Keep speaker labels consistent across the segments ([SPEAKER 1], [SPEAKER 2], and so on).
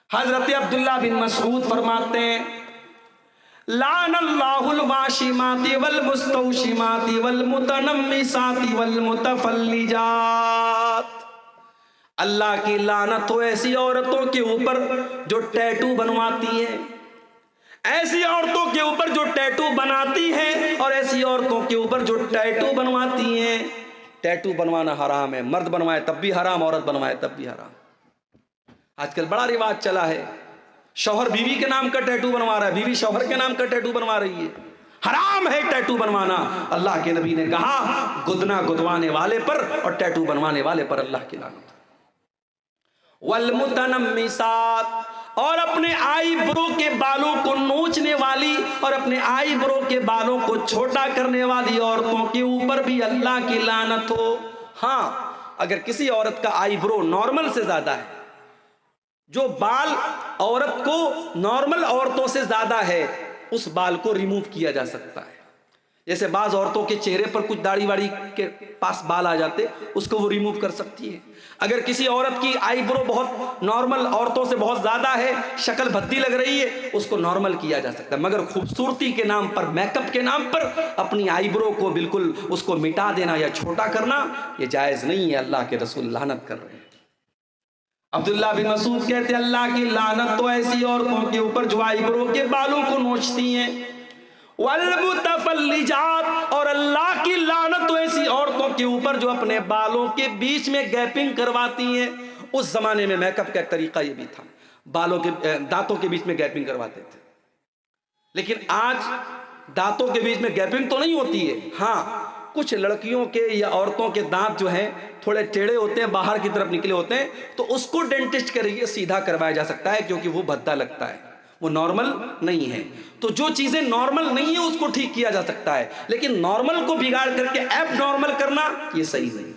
[SPEAKER 1] हजरत अब्दुल्ला बिन मसऊद फरमाते हैं, लानल्लाहुल वाशिमाति वल मुस्तौशिमाति वल मुतनम्मिसाति वल मुतफल्लिजात। अल्लाह की लानत हो ऐसी औरतों के ऊपर जो टैटू बनवाती हैं, ऐसी औरतों के ऊपर जो टैटू बनाती हैं, और ऐसी औरतों के ऊपर जो टैटू बनवाती हैं। टैटू बनवाना हराम है, मर्द बनवाए तब भी हराम, औरत बनवाए तब भी हराम। आजकल बड़ा रिवाज चला है, शौहर बीवी के नाम का टैटू बनवा रहा है, बीवी शौहर के नाम का टैटू बनवा रही है। हराम है टैटू बनवाना। अल्लाह के नबी ने कहा, गुदना गुदवाने वाले पर और टैटू बनवाने वाले पर अल्लाह की लानत। वल मुतनम्मिसात, और अपने आईब्रो के बालों को नोचने वाली और अपने आईब्रो के बालों को छोटा करने वाली औरतों के ऊपर भी अल्लाह की लानत हो। हाँ, अगर किसी औरत का आईब्रो नॉर्मल से ज्यादा है, जो बाल औरत को नॉर्मल औरतों से ज्यादा है, उस बाल को रिमूव किया जा सकता है। जैसे बाज औरतों के चेहरे पर कुछ दाढ़ी वाड़ी के पास बाल आ जाते, उसको वो रिमूव कर सकती है। अगर किसी औरत की आईब्रो बहुत नॉर्मल औरतों से बहुत ज्यादा है, शक्ल भद्दी लग रही है, उसको नॉर्मल किया जा सकता है। मगर खूबसूरती के नाम पर, मेकअप के नाम पर अपनी आईब्रो को बिल्कुल उसको मिटा देना या छोटा करना, यह जायज नहीं है। अल्लाह के रसूल लानत कर रहे हैं। अब्दुल्ला बिन मसूद कहते हैं, अल्लाह की लानत तो ऐसी औरतों के ऊपर जो आईब्रो के बालों को नोचती हैं। वल मुतफल्लिजात, और अल्लाह की लानत तो ऐसी औरतों के ऊपर जो अपने बालों के बीच में गैपिंग करवाती हैं। उस जमाने में मेकअप का एक तरीका ये भी था, बालों के दांतों के बीच में गैपिंग करवाते थे। लेकिन आज दांतों के बीच में गैपिंग तो नहीं होती है। हाँ, कुछ लड़कियों के या औरतों के दांत जो हैं थोड़े टेढ़े होते हैं, बाहर की तरफ निकले होते हैं, तो उसको डेंटिस्ट के जरिए सीधा करवाया जा सकता है, क्योंकि वो भद्दा लगता है, वो नॉर्मल नहीं है। तो जो चीजें नॉर्मल नहीं है उसको ठीक किया जा सकता है, लेकिन नॉर्मल को बिगाड़ करके एब नॉर्मल करना ये सही नहीं।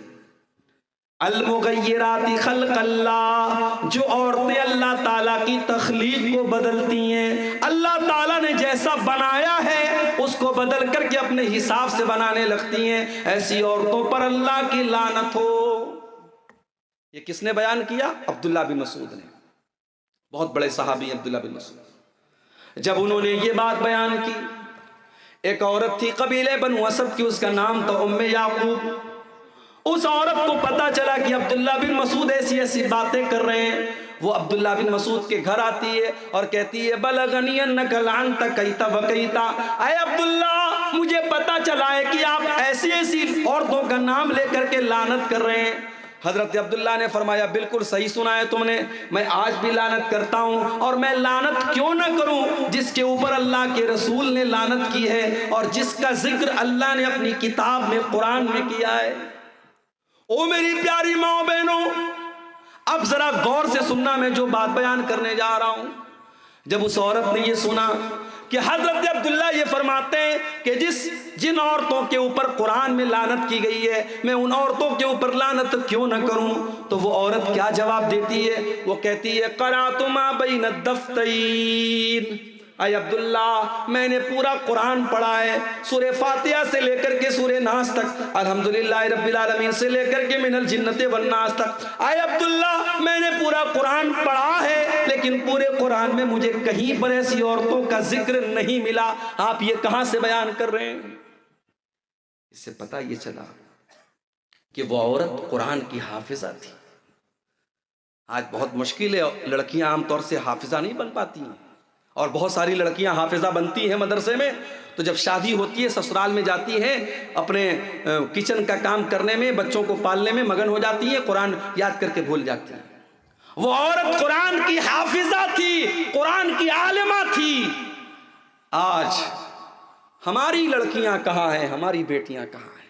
[SPEAKER 1] अल-मुग़य्यिराति ख़ल्क़ल्लाह, जो औरतें अल्लाह ताला की तख्लीक को बदलती हैं, अल्लाह ताला ने जैसा बनाया है उसको बदल करके अपने हिसाब से बनाने लगती हैं, ऐसी औरतों पर अल्लाह की लानत हो। ये किसने बयान किया? अब्दुल्ला बिन मसूद ने, बहुत बड़े सहाबी अब्दुल्ला बिन मसूद। जब उन्होंने ये बात बयान की, एक औरत थी कबीले बनु असद की, उसका नाम था उम्मे याकूब। उस औरत को पता चला कि अब्दुल्ला बिन मसूद ऐसी ऐसी बातें कर रहे हैं। वो अब्दुल्ला बिन मसूद के घर आती है और कहती है, बलगनी अन्नका लानत कैता वकैता, ऐ अब्दुल्ला, मुझे पता चला है कि आप ऐसी ऐसी औरतों का नाम लेकर के लानत कर रहे हैं। हजरत अब्दुल्ला ने फरमाया, बिल्कुल सही सुना है तुमने, मैं आज भी लानत करता हूं, और मैं लानत क्यों ना करूं जिसके ऊपर अल्लाह के रसूल ने लानत की है और जिसका जिक्र अल्लाह ने अपनी किताब में, कुरान में किया है। ओ मेरी प्यारी माओ बहनों, अब जरा गौर से सुनना, मैं जो बात बयान करने जा रहा हूं। जब उस औरत ने ये सुना कि हजरत अब्दुल्ला ये फरमाते हैं कि जिन औरतों के ऊपर कुरान में लानत की गई है, मैं उन औरतों के ऊपर लानत क्यों न करूं, तो वो औरत क्या जवाब देती है? वो कहती है, क़राअतु मा बैन दफ्तैन, अय अब्दुल्ला, मैंने पूरा कुरान पढ़ा है, सूरह फातिहा से लेकर के सूरह नास तक, अल्हम्दुलिल्लाह रब्बिल आलमीन से लेकर के मिनल जिन्नति वन नास तक। अय अब्दुल्ला, मैंने पूरा कुरान पढ़ा है, लेकिन पूरे कुरान में मुझे कहीं पर ऐसी औरतों का जिक्र नहीं मिला। आप ये कहां से बयान कर रहे हैं? इससे पता ये चला कि वो औरत कुरान की हाफिजा थी। आज बहुत मुश्किल है, लड़कियां आमतौर से हाफिजा नहीं बन पाती हैं, और बहुत सारी लड़कियां हाफिजा बनती हैं मदरसे में, तो जब शादी होती है ससुराल में जाती हैं, अपने किचन का काम करने में, बच्चों को पालने में मगन हो जाती हैं, कुरान याद करके भूल जाती हैं। वो औरत कुरान की हाफिजा थी, कुरान की आलिमा थी। आज हमारी लड़कियां कहाँ हैं, हमारी बेटियां कहाँ हैं?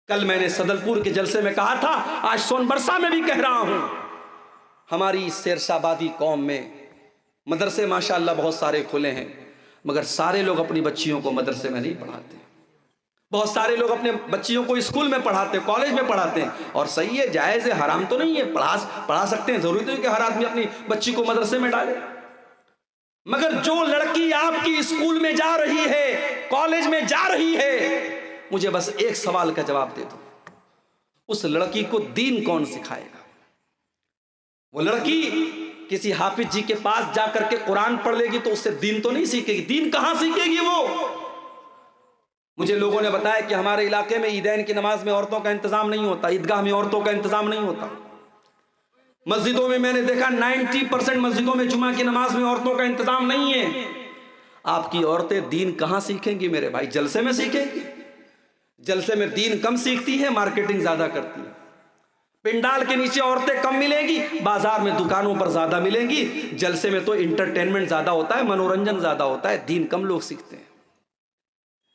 [SPEAKER 1] कल मैंने सदलपुर के जलसे में कहा था, आज सोनबरसा में भी कह रहा हूं, हमारी शेरशाबादी कौम में मदरसे माशाअल्लाह बहुत सारे खुले हैं, मगर सारे लोग अपनी बच्चियों को मदरसे में नहीं पढ़ाते। बहुत सारे लोग अपने बच्चियों को स्कूल में पढ़ाते, कॉलेज में पढ़ाते हैं, और सही है, जायज़ है, हराम तो नहीं है, पढ़ा सकते हैं, जरूरी तो है कि हर आदमी अपनी बच्ची को मदरसे में डाले। मगर जो लड़की आपकी स्कूल में जा रही है, कॉलेज में जा रही है, मुझे बस एक सवाल का जवाब दे दो, उस लड़की को दीन कौन सिखाएगा? वो लड़की किसी हाफिज जी के पास जा करके कुरान पढ़ लेगी तो उससे दीन तो नहीं सीखेगी। दीन कहां सीखेगी वो? मुझे लोगों ने बताया कि हमारे इलाके में ईदैन की नमाज में औरतों का इंतजाम नहीं होता, ईदगाह में औरतों का इंतजाम नहीं होता। मस्जिदों में मैंने देखा 90% मस्जिदों में जुमा की नमाज में औरतों का इंतजाम नहीं है। आपकी औरतें दीन कहां सीखेंगी मेरे भाई? जलसे में सीखेंगी? जलसे में दीन कम सीखती है, मार्केटिंग ज्यादा करती है। पिंडाल के नीचे औरतें कम मिलेंगी, बाजार में दुकानों पर ज्यादा मिलेंगी। जलसे में तो इंटरटेनमेंट ज्यादा होता है, मनोरंजन ज्यादा होता है, दीन कम लोग सीखते हैं।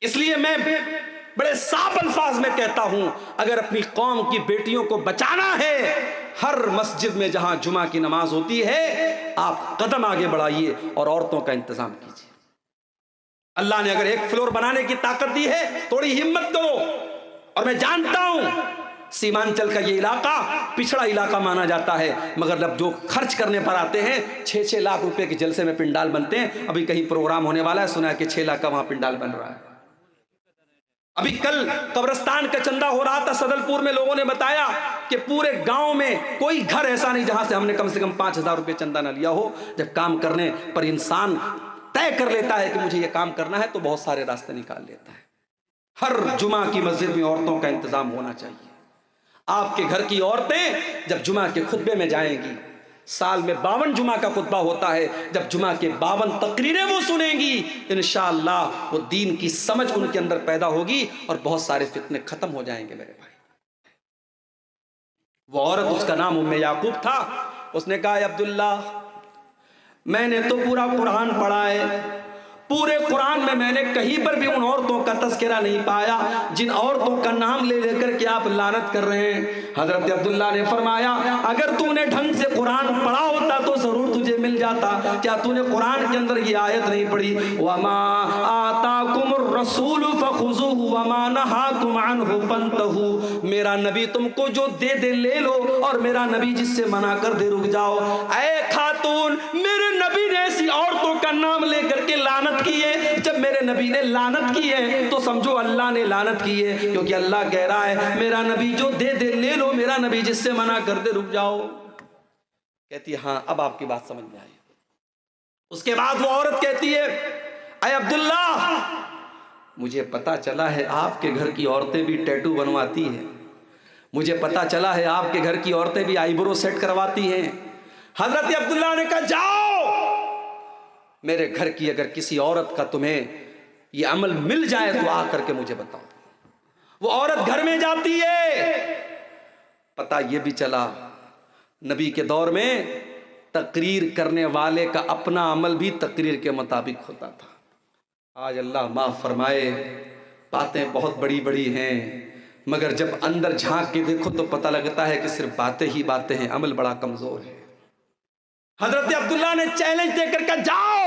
[SPEAKER 1] इसलिए मैं बड़े साफ अल्फाज में कहता हूं, अगर अपनी कौम की बेटियों को बचाना है, हर मस्जिद में जहां जुमा की नमाज होती है आप कदम आगे बढ़ाइए और औरतों का इंतजाम कीजिए। अल्लाह ने अगर एक फ्लोर बनाने की ताकत दी है, थोड़ी हिम्मत करो। और मैं जानता हूं सीमांचल का ये इलाका पिछड़ा इलाका माना जाता है, मगर जब जो खर्च करने पर आते हैं 6-6 लाख रुपए के जलसे में पिंडाल बनते हैं। अभी कहीं प्रोग्राम होने वाला है, सुना है कि 6 लाख का वहां पिंडाल बन रहा है। अभी कल कब्रिस्तान का चंदा हो रहा था सदलपुर में, लोगों ने बताया कि पूरे गांव में कोई घर ऐसा नहीं जहां से हमने कम से कम 5,000 रुपये चंदा ना लिया हो। जब काम करने पर इंसान तय कर लेता है कि मुझे ये काम करना है तो बहुत सारे रास्ते निकाल लेता है। हर जुमा की मस्जिद में औरतों का इंतजाम होना चाहिए। आपके घर की औरतें जब जुमा के खुतबे में जाएंगी, साल में 52 जुमा का खुतबा होता है, जब जुमा के 52 तकरीरें वो सुनेंगी, इंशाअल्लाह वो दीन की समझ उनके अंदर पैदा होगी और बहुत सारे फितने खत्म हो जाएंगे मेरे भाई। वो औरत, उसका नाम उम्मे याकूब था, उसने कहा अब्दुल्ला मैंने तो पूरा कुरान पढ़ा है, पूरे कुरान में मैंने कहीं पर भी उन औरतों का तज़किरा नहीं पाया जिन औरतों का नाम ले लेकर के आप लानत कर रहे हैं। हजरत अब्दुल्ला ने फरमाया अगर तूने ढंग से कुरान पढ़ा होता तो जरूर तुझे मिल जाता। क्या तूने कुरान के अंदर ये आयत नहीं पढ़ी, वमा आताकुमुर रसूल फखुज़ूहु वमा नहाकुम अन्हु फंतहू। मेरा नबी तुमको जो दे दे ले लो और मेरा नबी जिससे मना कर दे रुक जाओ। ऐ खातून, मेरे नबी ने ऐसी औरतों का नाम लेकर के लानत की है। जब मेरे नबी ने लानत की है तो समझो अल्लाह ने लानत की है, क्योंकि अल्लाह कह रहा है मेरा नबी जो दे दे ले लो, मेरा नबी जिससे मना कर दे रुक जाओ। कहती है हाँ अब आपकी बात समझ में आई। उसके बाद वो औरत कहती है अय अब्दुल्ला मुझे पता चला है आपके घर की औरतें भी टैटू बनवाती हैं, मुझे पता चला है आपके घर की औरतें भी आईब्रो सेट करवाती हैं। हजरत अब्दुल्ला ने कहा जाओ मेरे घर की अगर किसी औरत का तुम्हें ये अमल मिल जाए तो आकर के मुझे बताओ। वो औरत घर में जाती है। पता ये भी चला नबी के दौर में तकरीर करने वाले का अपना अमल भी तकरीर के मुताबिक होता था। आज अल्लाह माफ़ फरमाए, बातें बहुत बड़ी बड़ी हैं, मगर जब अंदर झांक के देखो तो पता लगता है कि सिर्फ बातें ही बातें हैं, अमल बड़ा कमज़ोर है। हजरत अब्दुल्ला ने चैलेंज देकर कहा जाओ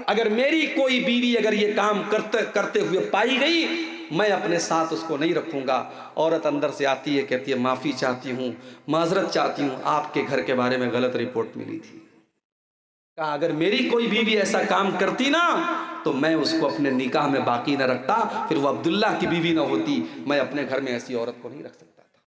[SPEAKER 1] अगर मेरी कोई बीवी अगर ये काम करते हुए पाई गई मैं अपने साथ उसको नहीं रखूंगा। औरत अंदर से आती है, कहती है माफ़ी चाहती हूँ, माजरत चाहती हूँ, आपके घर के बारे में गलत रिपोर्ट मिली थी। कहा अगर मेरी कोई बीवी ऐसा काम करती ना तो मैं उसको अपने निकाह में बाकी न रखता, फिर वो अब्दुल्ला की बीवी ना होती, मैं अपने घर में ऐसी औरत को नहीं रख सकता।